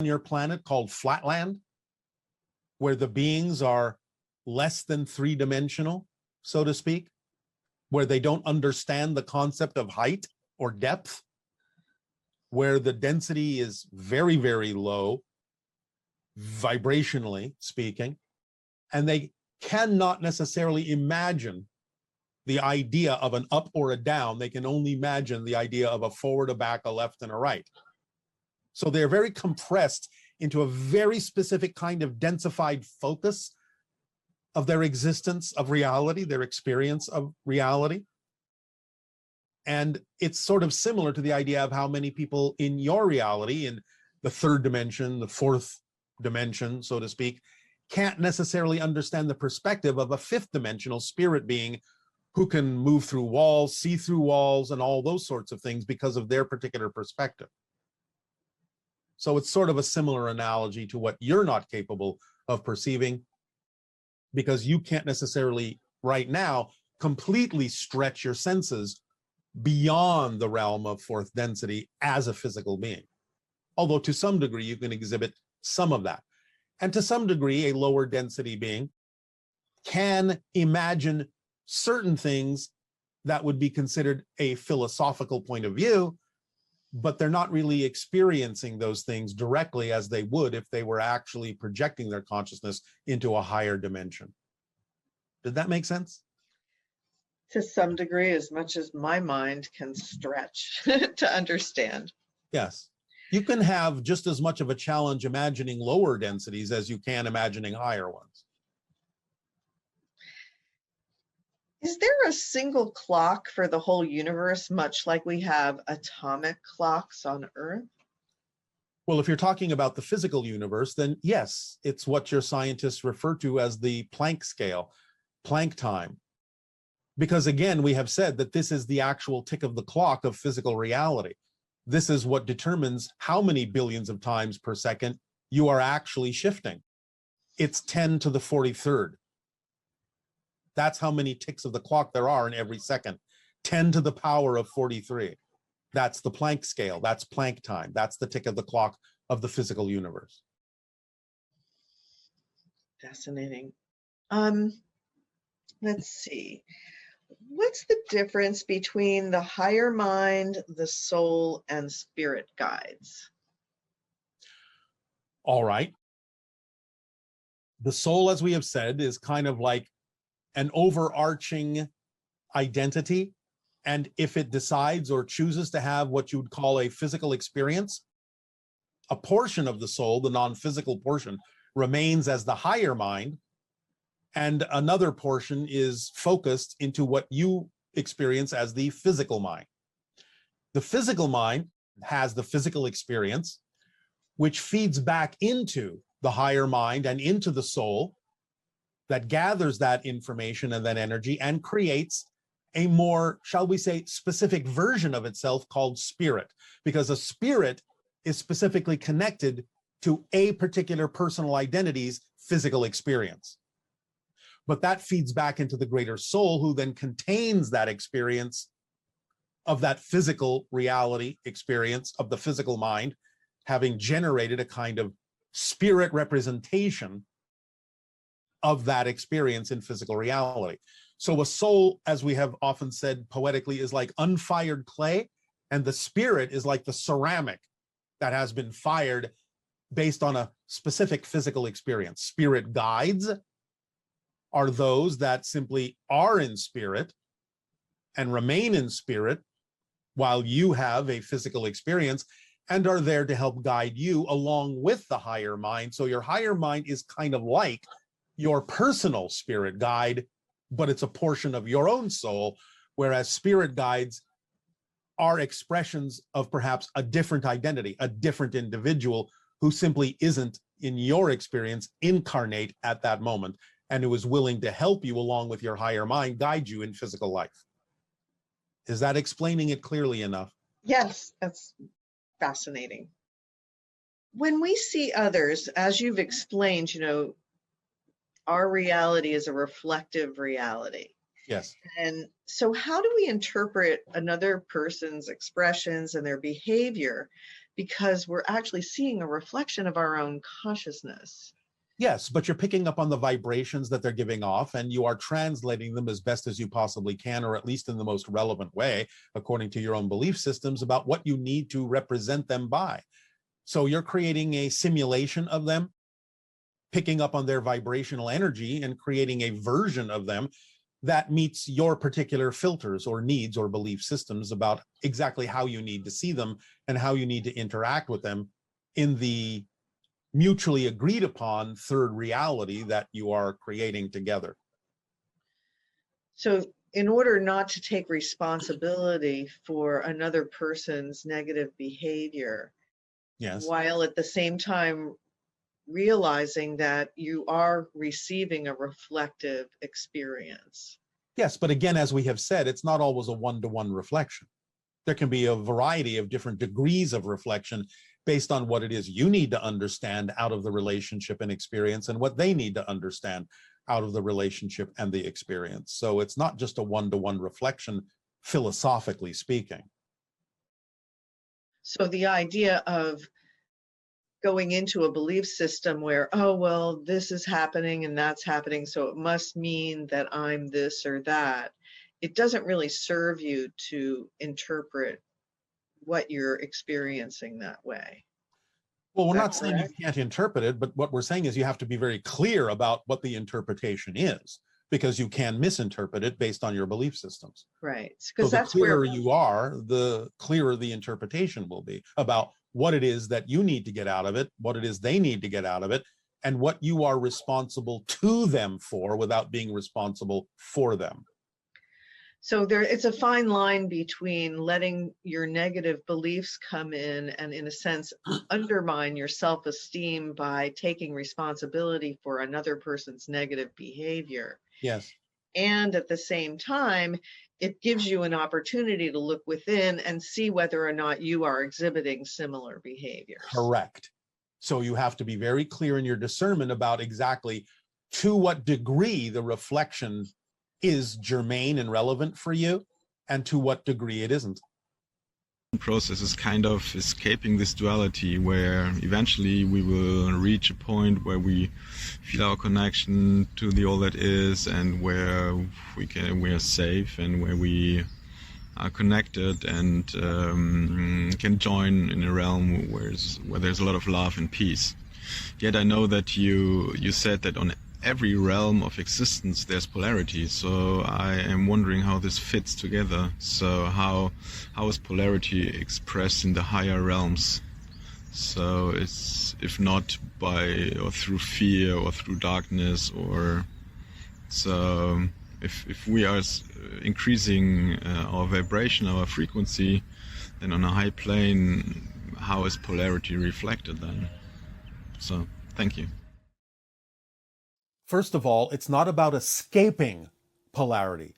your planet called Flatland, where the beings are less than three-dimensional, so to speak, where they don't understand the concept of height or depth, where the density is very, very low, vibrationally speaking, and they cannot necessarily imagine the idea of an up or a down. They can only imagine the idea of a forward, a back, a left, and a right. So they're very compressed into a very specific kind of densified focus of their existence of reality, their experience of reality. And it's sort of similar to the idea of how many people in your reality, in the third dimension, the fourth dimension, so to speak, can't necessarily understand the perspective of a fifth dimensional spirit being who can move through walls, see through walls, and all those sorts of things because of their particular perspective. So it's sort of a similar analogy to what you're not capable of perceiving, because you can't necessarily right now completely stretch your senses beyond the realm of fourth density as a physical being. Although to some degree you can exhibit some of that. And to some degree, a lower density being can imagine certain things that would be considered a philosophical point of view, but they're not really experiencing those things directly as they would if they were actually projecting their consciousness into a higher dimension. Did that make sense? To some degree, as much as my mind can stretch to understand. Yes. You can have just as much of a challenge imagining lower densities as you can imagining higher ones. Is there a single clock for the whole universe, much like we have atomic clocks on Earth? Well, if you're talking about the physical universe, then yes, it's what your scientists refer to as the Planck scale, Planck time. Because again, we have said that this is the actual tick of the clock of physical reality. This is what determines how many billions of times per second you are actually shifting. It's 10 to the 43rd. That's how many ticks of the clock there are in every second. 10 to the power of 43. That's the Planck scale. That's Planck time. That's the tick of the clock of the physical universe. Fascinating. Let's see. What's the difference between the higher mind, the soul, and spirit guides? All right. The soul, as we have said, is kind of like an overarching identity. And if it decides or chooses to have what you would call a physical experience, a portion of the soul, the non-physical portion, remains as the higher mind, and another portion is focused into what you experience as the physical mind. The physical mind has the physical experience, which feeds back into the higher mind and into the soul that gathers that information and that energy and creates a more, shall we say, specific version of itself called spirit, because a spirit is specifically connected to a particular personal identity's physical experience. But that feeds back into the greater soul, who then contains that experience of that physical reality experience of the physical mind, having generated a kind of spirit representation of that experience in physical reality. So a soul, as we have often said poetically, is like unfired clay, and the spirit is like the ceramic that has been fired based on a specific physical experience. Spirit guides are those that simply are in spirit and remain in spirit while you have a physical experience, and are there to help guide you along with the higher mind. So your higher mind is kind of like your personal spirit guide, but it's a portion of your own soul, whereas spirit guides are expressions of perhaps a different identity, a different individual who simply isn't, in your experience, incarnate at that moment, and who is willing to help you along with your higher mind, guide you in physical life. Is that explaining it clearly enough? Yes, that's fascinating. When we see others, as you've explained, our reality is a reflective reality. Yes. And so how do we interpret another person's expressions and their behavior? because we're actually seeing a reflection of our own consciousness. Yes, but you're picking up on the vibrations that they're giving off, and you are translating them as best as you possibly can, or at least in the most relevant way, according to your own belief systems, about what you need to represent them by. So you're creating a simulation of them, picking up on their vibrational energy and creating a version of them that meets your particular filters or needs or belief systems about exactly how you need to see them and how you need to interact with them in the mutually agreed upon third reality that you are creating together. So in order not to take responsibility for another person's negative behavior, Yes. while at the same time realizing that you are receiving a reflective experience. Yes, but again, as we have said, it's not always a one-to-one reflection. There can be a variety of different degrees of reflection based on what it is you need to understand out of the relationship and experience and what they need to understand out of the relationship and the experience. So it's not just a one-to-one reflection, philosophically speaking. So the idea of going into a belief system where, oh, well, this is happening and that's happening, so it must mean that I'm this or that, it doesn't really serve you to interpret what you're experiencing that way. Well, we're Is that not saying you correct? can't interpret it, but what we're saying is you have to be very clear about what the interpretation is, because you can misinterpret it based on your belief systems. Right. So Because the that's where, clearer you are, the clearer the interpretation will be about what it is that you need to get out of it, what it is they need to get out of it, and what you are responsible to them for without being responsible for them. so there, it's a fine line between letting your negative beliefs come in a sense, undermine your self-esteem by taking responsibility for another person's negative behavior. Yes. And at the same time, it gives you an opportunity to look within and see whether or not you are exhibiting similar behaviors. Correct. So you have to be very clear in your discernment about exactly to what degree the reflection is germane and relevant for you and to what degree it isn't. Process is kind of escaping this duality, where eventually we will reach a point where we feel our connection to the all that is, and where we are safe, and where we are connected and can join in a realm where there's a lot of love and peace. Yet I know that you said that on every realm of existence there's polarity, so I am wondering how this fits together. So how is polarity expressed in the higher realms? So it's, if not by or through fear or through darkness, or so if we are increasing our vibration, our frequency, then on a high plane, how is polarity reflected then? So thank you. First of all, it's not about escaping polarity.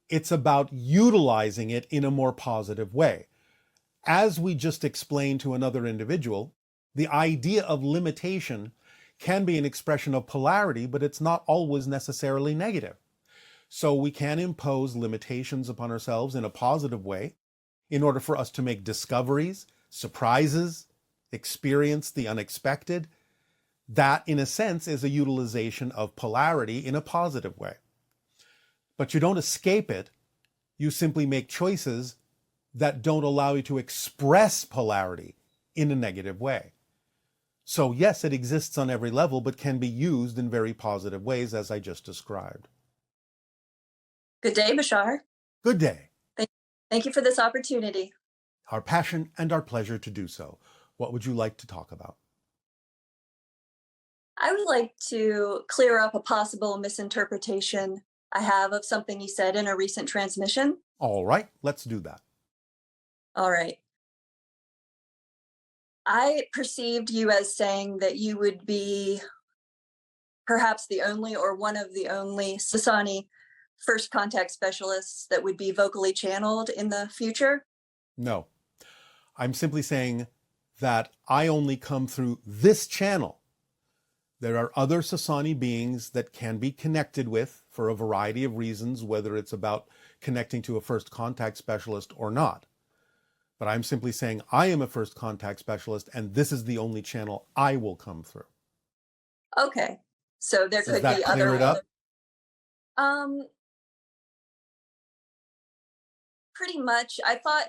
It's about utilizing it in a more positive way. As we just explained to another individual, the idea of limitation can be an expression of polarity, but it's not always necessarily negative. So we can impose limitations upon ourselves in a positive way in order for us to make discoveries, surprises, experience the unexpected. That, in a sense, is a utilization of polarity in a positive way. But you don't escape it. You simply make choices that don't allow you to express polarity in a negative way. So yes, it exists on every level, but can be used in very positive ways, as I just described. Good day, Bashar. Good day. Thank you for this opportunity. Our passion and our pleasure to do so. What would you like to talk about? I would like to clear up a possible misinterpretation I have of something you said in a recent transmission. All right, let's do that. All right. I perceived you as saying that you would be perhaps the only or one of the only Sasani first contact specialists that would be vocally channeled in the future. No, I'm simply saying that I only come through this channel. There are other Sasani beings that can be connected with for a variety of reasons, whether it's about connecting to a first contact specialist or not. But I'm simply saying I am a first contact specialist and this is the only channel I will come through. Okay. So there Does could that be clear other, it up? pretty much. I thought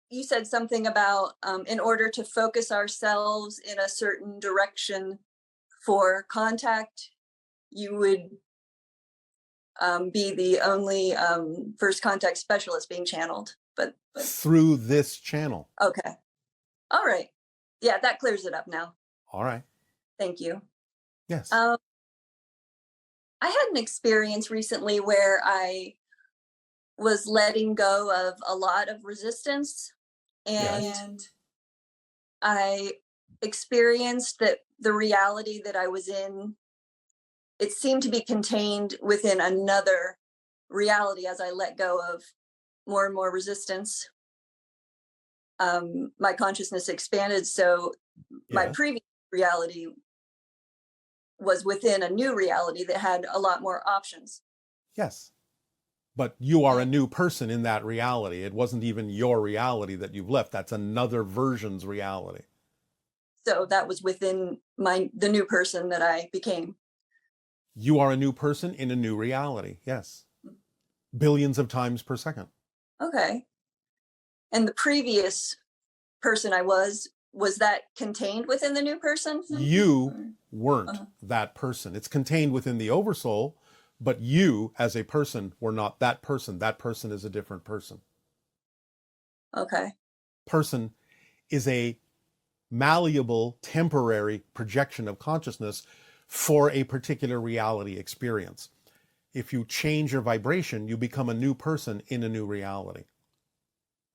you said something about in order to focus ourselves in a certain direction for contact, you would be the only first contact specialist being channeled. But Through this channel. okay. All right. Yeah, that clears it up now. All right. Thank you. Yes. I had an experience recently where I was letting go of a lot of resistance, and Yes. I experienced that the reality that I was in, it seemed to be contained within another reality as I let go of more and more resistance. My consciousness expanded, so my Yes. previous reality was within a new reality that had a lot more options. Yes. But you are a new person in that reality. It wasn't even your reality that you've left. That's another version's reality. So that was within the new person that I became. You are a new person in a new reality. Yes. Billions of times per second. Okay. And the previous person I was that contained within the new person? You weren't that person. It's contained within the oversoul, but you as a person were not that person. That person is a different person. Okay. Person is a malleable, temporary projection of consciousness for a particular reality experience. If you change your vibration, you become a new person in a new reality.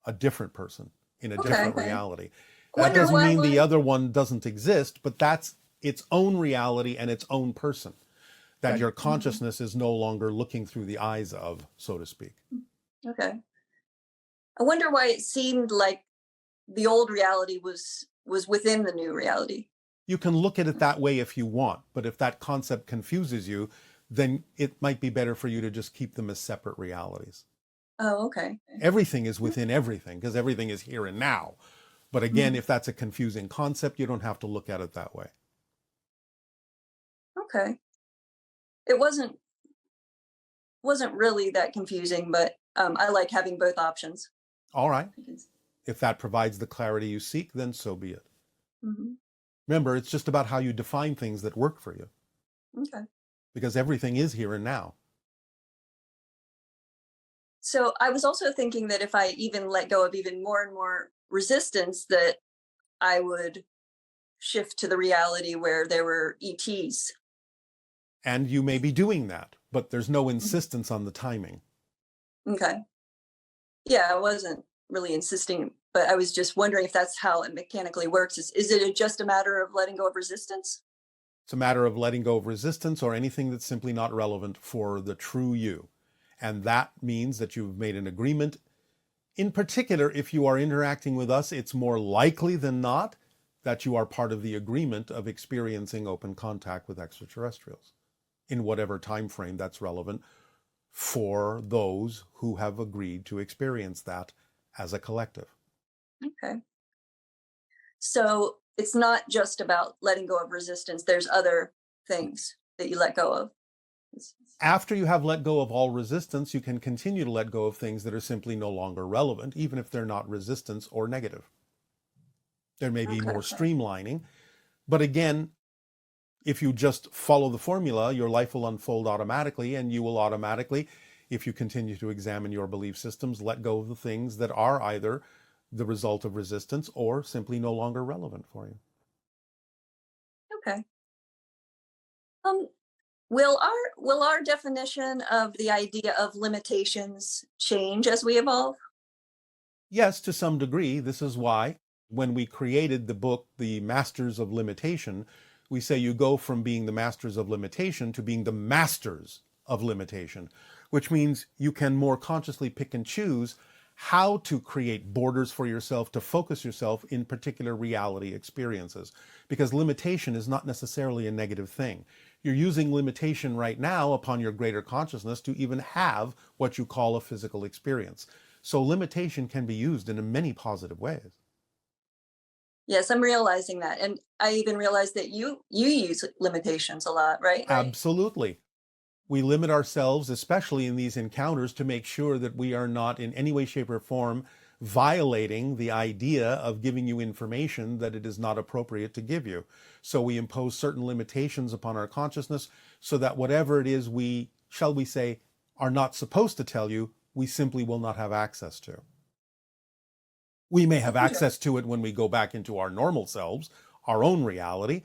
A different person in a different reality. That doesn't mean the other one doesn't exist, but that's its own reality and its own person that your consciousness is no longer looking through the eyes of, so to speak. Okay. I wonder why it seemed like the old reality was within the new reality. You can look at it that way if you want, but if that concept confuses you, then it might be better for you to just keep them as separate realities. Oh, okay. Everything is within everything because everything is here and now. But again, if that's a confusing concept, you don't have to look at it that way. Okay. It wasn't really that confusing, but I like having both options. All right. If that provides the clarity you seek, then so be it. Mm-hmm. Remember, it's just about how you define things that work for you. Okay. Because everything is here and now. So I was also thinking that if I even let go of even more and more resistance, that I would shift to the reality where there were ETs. And you may be doing that, but there's no insistence on the timing. Okay. Yeah, I wasn't really insisting, but I was just wondering if that's how it mechanically works. Is it just a matter of letting go of resistance? It's a matter of letting go of resistance or anything that's simply not relevant for the true you. And that means that you've made an agreement. In particular, if you are interacting with us, it's more likely than not that you are part of the agreement of experiencing open contact with extraterrestrials in whatever time frame that's relevant for those who have agreed to experience that as a collective. Okay. So it's not just about letting go of resistance. There's other things that you let go of. After you have let go of all resistance, you can continue to let go of things that are simply no longer relevant, even if they're not resistance or negative. There may be more streamlining, but again, if you just follow the formula, your life will unfold automatically, and you will automatically, if you continue to examine your belief systems, let go of the things that are either the result of resistance or simply no longer relevant for you. Okay. Will our definition of the idea of limitations change as we evolve? Yes, to some degree. This is why when we created the book, The Masters of Limitation, we say you go from being the masters of limitation to being the masters of limitation, which means you can more consciously pick and choose how to create borders for yourself, to focus yourself in particular reality experiences, because limitation is not necessarily a negative thing. You're using limitation right now upon your greater consciousness to even have what you call a physical experience. So limitation can be used in many positive ways. Yes, I'm realizing that. And I even realized that you use limitations a lot, right? Absolutely. We limit ourselves, especially in these encounters, to make sure that we are not in any way, shape, or form violating the idea of giving you information that it is not appropriate to give you. So we impose certain limitations upon our consciousness so that whatever it is we, shall we say, are not supposed to tell you, we simply will not have access to. We may have access to it when we go back into our normal selves, our own reality,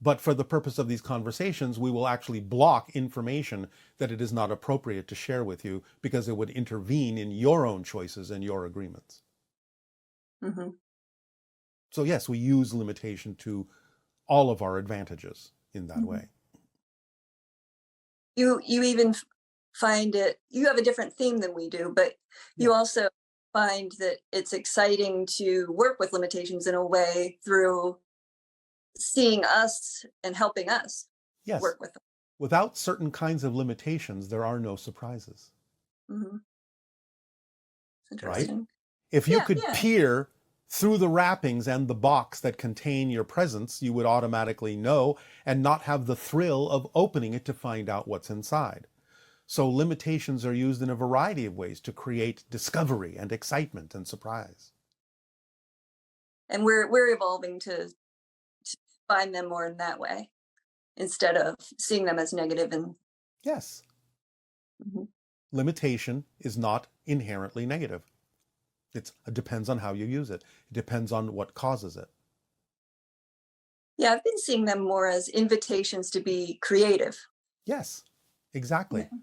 but for the purpose of these conversations, we will actually block information that it is not appropriate to share with you because it would intervene in your own choices and your agreements. Mm-hmm. So yes, we use limitation to all of our advantages in that way. You even find it, you have a different theme than we do, but you also find that it's exciting to work with limitations in a way through seeing us and helping us work with them. Without certain kinds of limitations, there are no surprises. Mm-hmm. Interesting. Right? If you could peer through the wrappings and the box that contain your presence, you would automatically know and not have the thrill of opening it to find out what's inside. So limitations are used in a variety of ways to create discovery and excitement and surprise. And we're evolving to find them more in that way instead of seeing them as negative. And yes, limitation is not inherently negative. It depends on how you use it. It depends on what causes it. Yeah, I've been seeing them more as invitations to be creative. Yes, exactly. Yeah.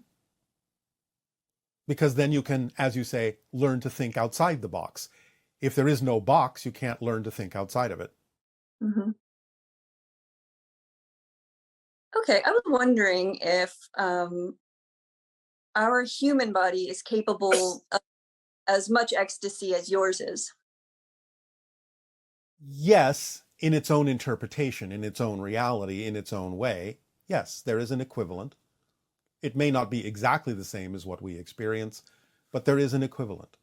Because then you can, as you say, learn to think outside the box. If there is no box, you can't learn to think outside of it. Mm-hmm. Okay, I was wondering if our human body is capable of as much ecstasy as yours is. Yes, in its own interpretation, in its own reality, in its own way. Yes, there is an equivalent. It may not be exactly the same as what we experience, but there is an equivalent.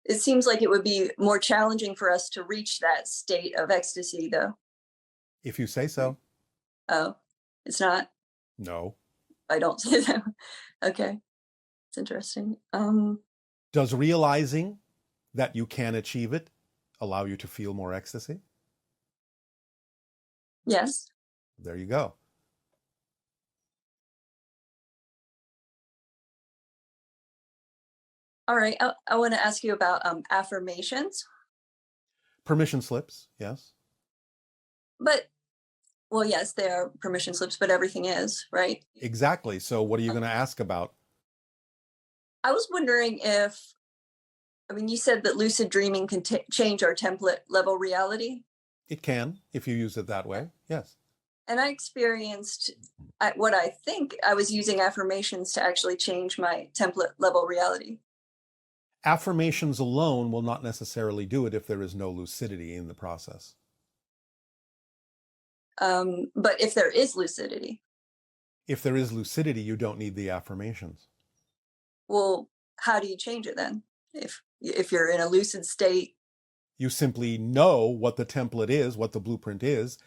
It seems like it would be more challenging for us to reach that state of ecstasy, though. If you say so. Oh, it's not? No. I don't say that. Okay. It's interesting. Does realizing that you can achieve it allow you to feel more ecstasy? Yes. There you go. All right. I want to ask you about affirmations. Permission slips, yes. But, well, yes, they are permission slips, but everything is, right? Exactly. So what are you going to ask about? I was wondering if, I mean, you said that lucid dreaming can change our template level reality. It can, if you use it that way, yes. And I experienced what I think I was using affirmations to actually change my template level reality. Affirmations alone will not necessarily do it if there is no lucidity in the process. But if there is lucidity. If there is lucidity, you don't need the affirmations. Well, how do you change it then? If you're in a lucid state? You simply know what the template is, what the blueprint is,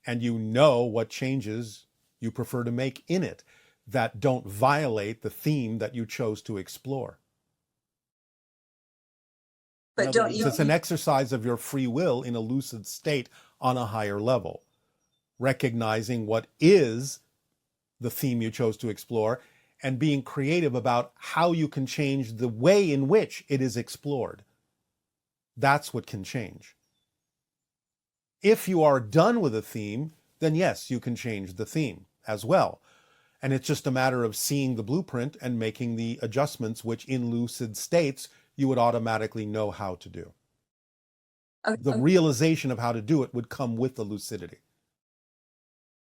and you know what changes you prefer to make in it that don't violate the theme that you chose to explore. But don't you? It's an exercise of your free will in a lucid state on a higher level, recognizing what is the theme you chose to explore and being creative about how you can change the way in which it is explored. That's what can change. If you are done with a theme, then yes, you can change the theme as well. And it's just a matter of seeing the blueprint and making the adjustments, which in lucid states, you would automatically know how to do. Okay. The realization of how to do it would come with the lucidity.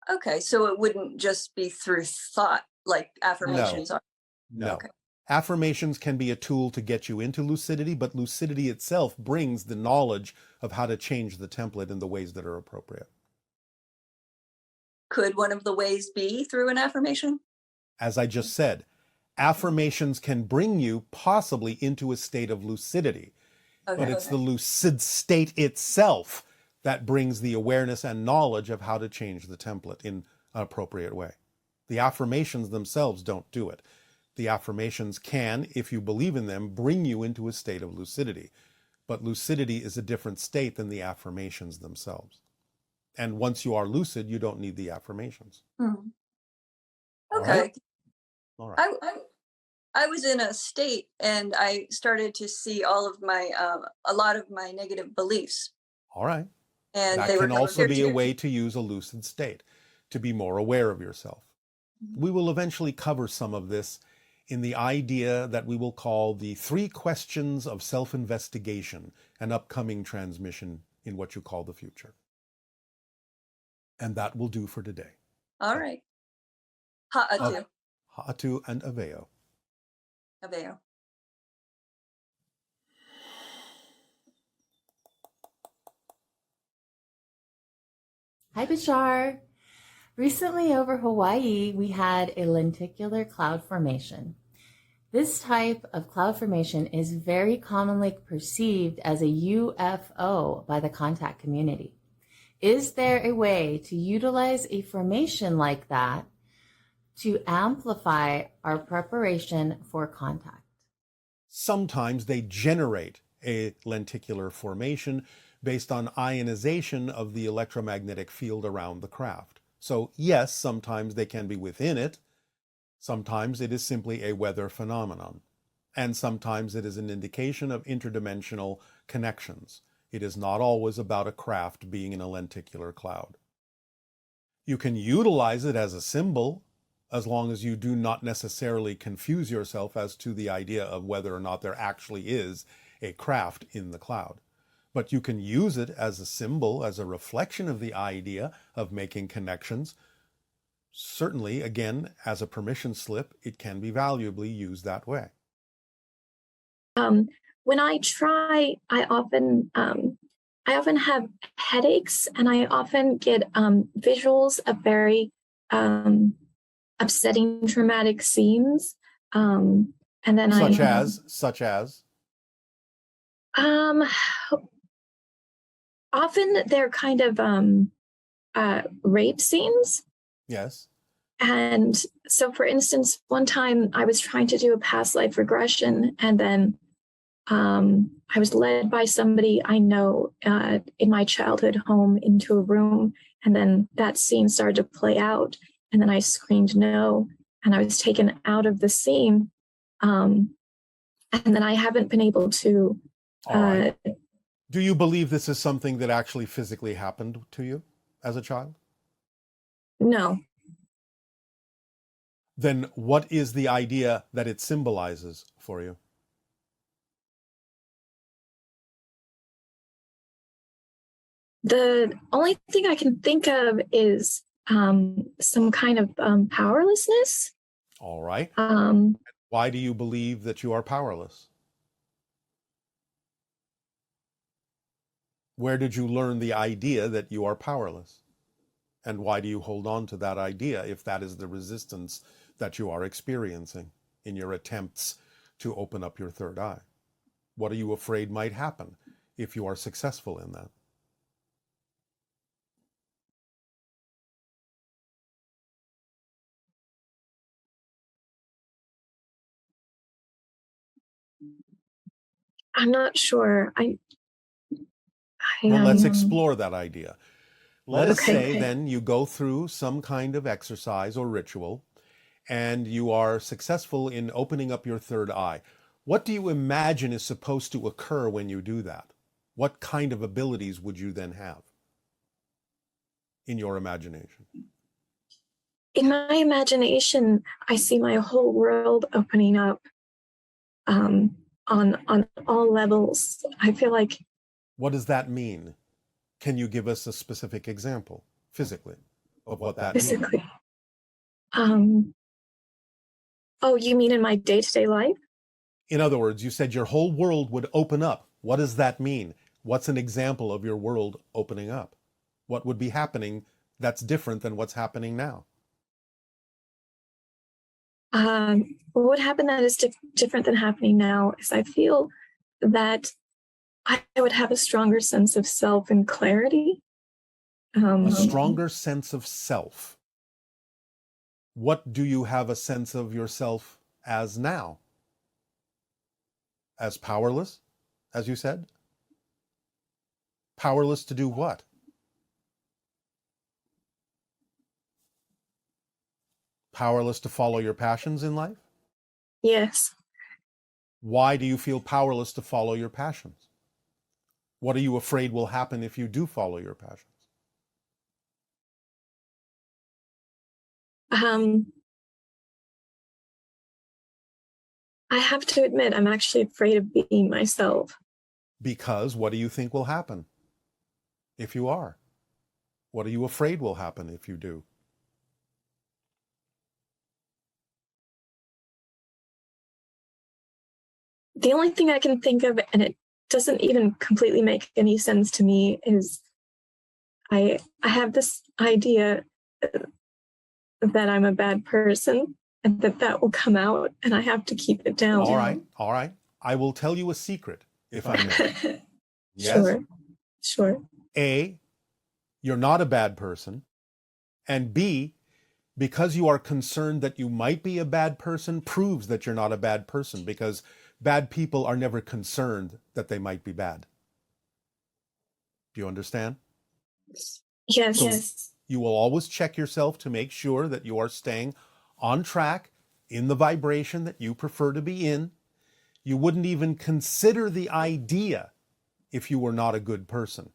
Okay, so it wouldn't just be through thought like affirmations are? No. Okay. Affirmations can be a tool to get you into lucidity, but lucidity itself brings the knowledge of how to change the template in the ways that are appropriate. Could one of the ways be through an affirmation? As I just said, Affirmations can bring you possibly into a state of lucidity, Okay. but it's the lucid state itself that brings the awareness and knowledge of how to change the template in an appropriate way. The affirmations themselves don't do it. The affirmations can, if you believe in them, bring you into a state of lucidity. But lucidity is a different state than the affirmations themselves. And once you are lucid, you don't need the affirmations. Hmm. All Okay. right? All right. I was in a state and I started to see all of my, a lot of my negative beliefs. All right. And That they were can also be a here. way to use a lucid state, to be more aware of yourself. We will eventually cover some of this in the idea that we will call the 3 questions of self-investigation, an upcoming transmission in what you call the future. And that will do for today. All right. Ha'atu. Ha'atu and Aveo. Aveo. Hi, Bashar. Recently over Hawaii, we had a lenticular cloud formation. This type of cloud formation is very commonly perceived as a UFO by the contact community. Is there a way to utilize a formation like that to amplify our preparation for contact? Sometimes they generate a lenticular formation based on ionization of the electromagnetic field around the craft. So yes, sometimes they can be within it. Sometimes it is simply a weather phenomenon. And sometimes it is an indication of interdimensional connections. It is not always about a craft being in a lenticular cloud. You can utilize it as a symbol as long as you do not necessarily confuse yourself as to the idea of whether or not there actually is a craft in the cloud. But you can use it as a symbol, as a reflection of the idea of making connections. Certainly, again, as a permission slip, it can be valuably used that way. When I try, I often have headaches, and I often get visuals of very upsetting, traumatic scenes. And then Such as? Often they're kind of rape scenes. Yes. And so, for instance, one time I was trying to do a past life regression, and then I was led by somebody I know in my childhood home into a room, and then that scene started to play out, and then I screamed no, and I was taken out of the scene, and then I haven't been able to. All right. Do you believe this is something that actually physically happened to you as a child? No. Then what is the idea that it symbolizes for you? The only thing I can think of is some kind of powerlessness. All right. Why do you believe that you are powerless? Where did you learn the idea that you are powerless? And why do you hold on to that idea if that is the resistance that you are experiencing in your attempts to open up your third eye? What are you afraid might happen if you are successful in that? I'm not sure. Well, let's explore that idea. Let us say Okay. then you go through some kind of exercise or ritual and you are successful in opening up your third eye. What do you imagine is supposed to occur when you do that? What kind of abilities would you then have in your imagination? In my imagination, I see my whole world opening up on all levels. I feel like. What does that mean? Can you give us a specific example physically of what that means? Physically. Oh, you mean in my day-to-day life? In other words, you said your whole world would open up. What does that mean? What's an example of your world opening up? What would be happening that's different than what's happening now? What happened that is different than happening now is I feel that I would have a stronger sense of self and clarity. A stronger sense of self. What do you have a sense of yourself as now? As powerless, as you said? Powerless to do what? Powerless to follow your passions in life? Yes. Why do you feel powerless to follow your passions? What are you afraid will happen if you do follow your passions? I have to admit, I'm actually afraid of being myself. Because what do you think will happen if you are? What are you afraid will happen if you do? The only thing I can think of, and it doesn't even completely make any sense to me, is I have this idea that I'm a bad person and that will come out and I have to keep it down. All right. I will tell you a secret, if I may. Yes? Sure. A, you're not a bad person. And B, because you are concerned that you might be a bad person, proves that you're not a bad person, because bad people are never concerned that they might be bad. Do you understand? Yes. So you will always check yourself to make sure that you are staying on track in the vibration that you prefer to be in. You wouldn't even consider the idea if you were not a good person.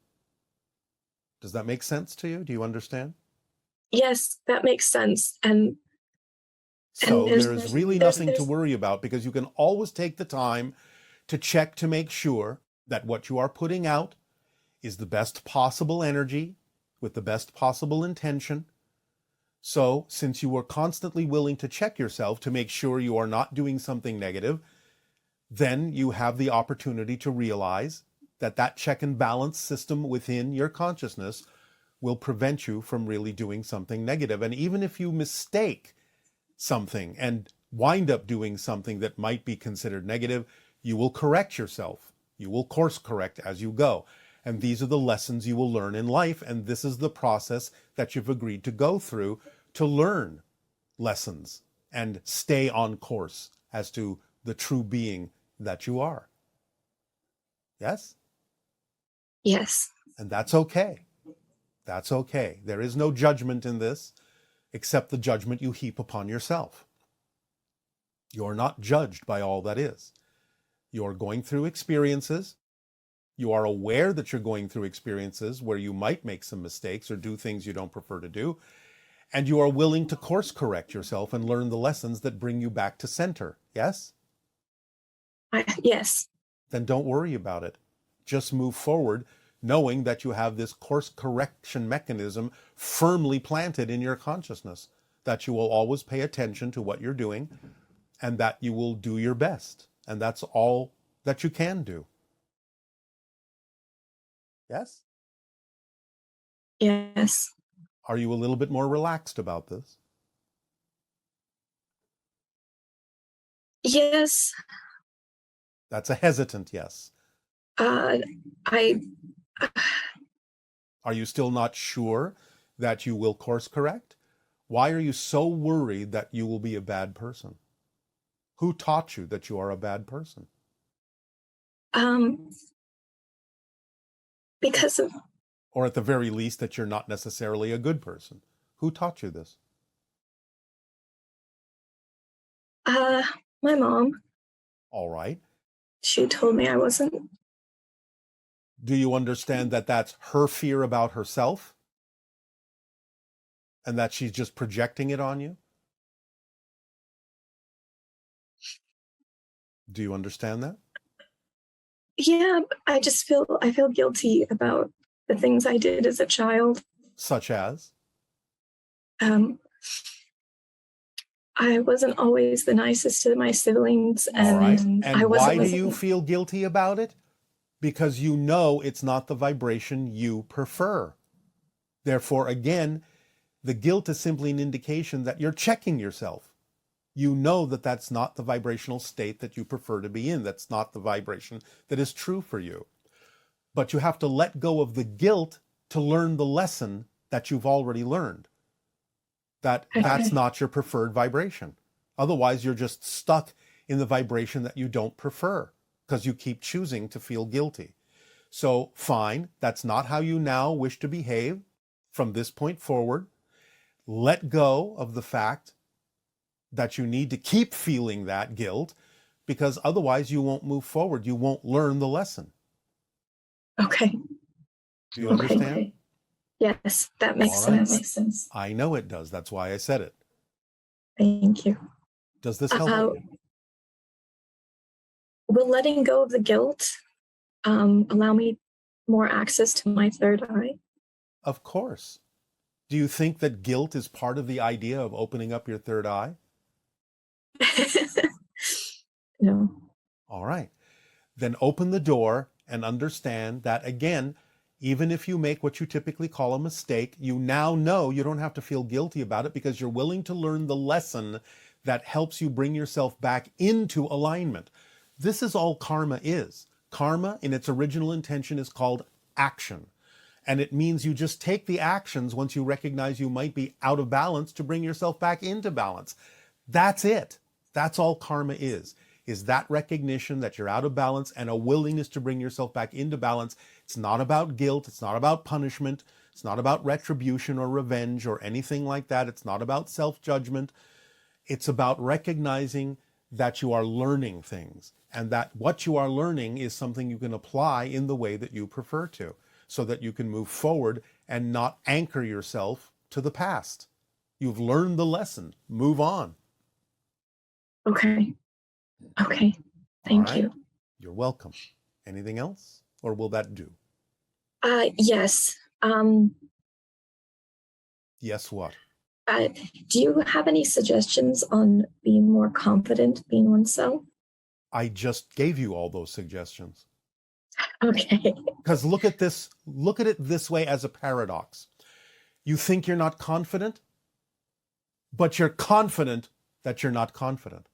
Does that make sense to you? Do you understand? Yes, that makes sense. So there is really nothing to worry about, because you can always take the time to check to make sure that what you are putting out is the best possible energy with the best possible intention. So since you are constantly willing to check yourself to make sure you are not doing something negative, then you have the opportunity to realize that that check and balance system within your consciousness will prevent you from really doing something negative. And even if you mistake something and wind up doing something that might be considered negative, you will correct yourself. You will course correct as you go. And these are the lessons you will learn in life. And this is the process that you've agreed to go through to learn lessons and stay on course as to the true being that you are. Yes? Yes. And that's okay. That's okay. There is no judgment in this except the judgment you heap upon yourself. You're not judged by all that is. You're going through experiences. You are aware that you're going through experiences where you might make some mistakes or do things you don't prefer to do. And you are willing to course correct yourself and learn the lessons that bring you back to center. Yes? Yes. Then don't worry about it. Just move forward, knowing that you have this course correction mechanism firmly planted in your consciousness, that you will always pay attention to what you're doing and that you will do your best. And that's all that you can do. Yes? Yes. Are you a little bit more relaxed about this? Yes. That's a hesitant yes. Are you still not sure that you will course correct? Why are you so worried that you will be a bad person? Who taught you that you are a bad person? Because of... Or at the very least, that you're not necessarily a good person. Who taught you this? My mom. All right. She told me I wasn't. Do you understand that that's her fear about herself? And that she's just projecting it on you? Do you understand that? Yeah, I feel guilty about the things I did as a child. Such as? I wasn't always the nicest to my siblings. And all right. And why do you feel guilty about it? Because you know it's not the vibration you prefer. Therefore, again, the guilt is simply an indication that you're checking yourself. You know that that's not the vibrational state that you prefer to be in. That's not the vibration that is true for you. But you have to let go of the guilt to learn the lesson that you've already learned. That's not your preferred vibration. Otherwise, you're just stuck in the vibration that you don't prefer because you keep choosing to feel guilty. So fine, that's not how you now wish to behave from this point forward. Let go of the fact that you need to keep feeling that guilt, because otherwise you won't move forward. You won't learn the lesson. Okay. Do you understand? Okay. Yes, that makes All right. sense. I know it does. That's why I said it. Thank you. Does this help? Will letting go of the guilt allow me more access to my third eye? Of course. Do you think that guilt is part of the idea of opening up your third eye? No. All right. Then open the door and understand that, again, even if you make what you typically call a mistake, you now know you don't have to feel guilty about it because you're willing to learn the lesson that helps you bring yourself back into alignment. This is all karma is. Karma, in its original intention, is called action. And it means you just take the actions once you recognize you might be out of balance to bring yourself back into balance. That's it. That's all karma is that recognition that you're out of balance and a willingness to bring yourself back into balance. It's not about guilt. It's not about punishment. It's not about retribution or revenge or anything like that. It's not about self-judgment. It's about recognizing that you are learning things and that what you are learning is something you can apply in the way that you prefer to, so that you can move forward and not anchor yourself to the past. You've learned the lesson. Move on. Okay. Thank you. You're welcome. Anything else? Or will that do? Yes. Yes, what? Do you have any suggestions on being more confident being oneself? I just gave you all those suggestions. Okay. Because look at it this way as a paradox. You think you're not confident, but you're confident that you're not confident.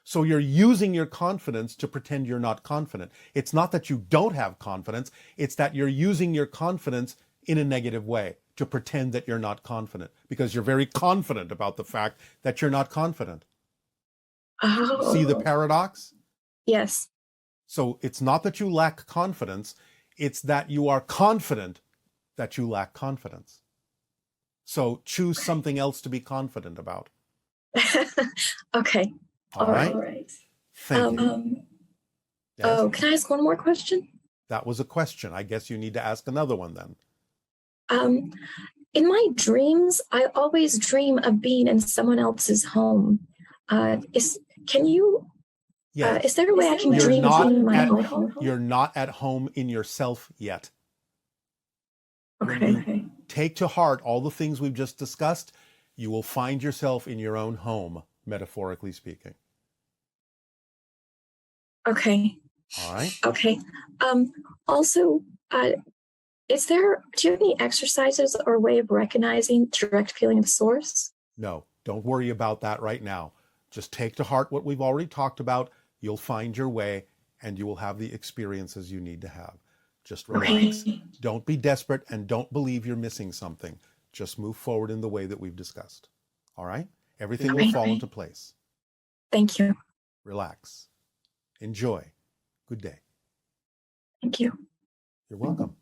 So you're using your confidence to pretend you're not confident. It's not that you don't have confidence, it's that you're using your confidence in a negative way to pretend that you're not confident, because you're very confident about the fact that you're not confident. Oh. See the paradox? Yes. So it's not that you lack confidence, it's that you are confident that you lack confidence. So choose something else to be confident about. Okay. All right. Thank you. Yes? Oh, can I ask one more question? That was a question. I guess you need to ask another one then. In my dreams, I always dream of being in someone else's home. Is there a way I can dream of being in my own home? You're not at home in yourself yet. Okay. When you take to heart all the things we've just discussed, you will find yourself in your own home, metaphorically speaking. Okay. All right. Okay. Also, do you have any exercises or way of recognizing direct feeling of source? No, don't worry about that right now. Just take to heart what we've already talked about. You'll find your way and you will have the experiences you need to have. Just relax. Okay. Don't be desperate and don't believe you're missing something. Just move forward in the way that we've discussed. All right? Everything will fall into place. Thank you. Relax. Enjoy. Good day. Thank you. You're welcome.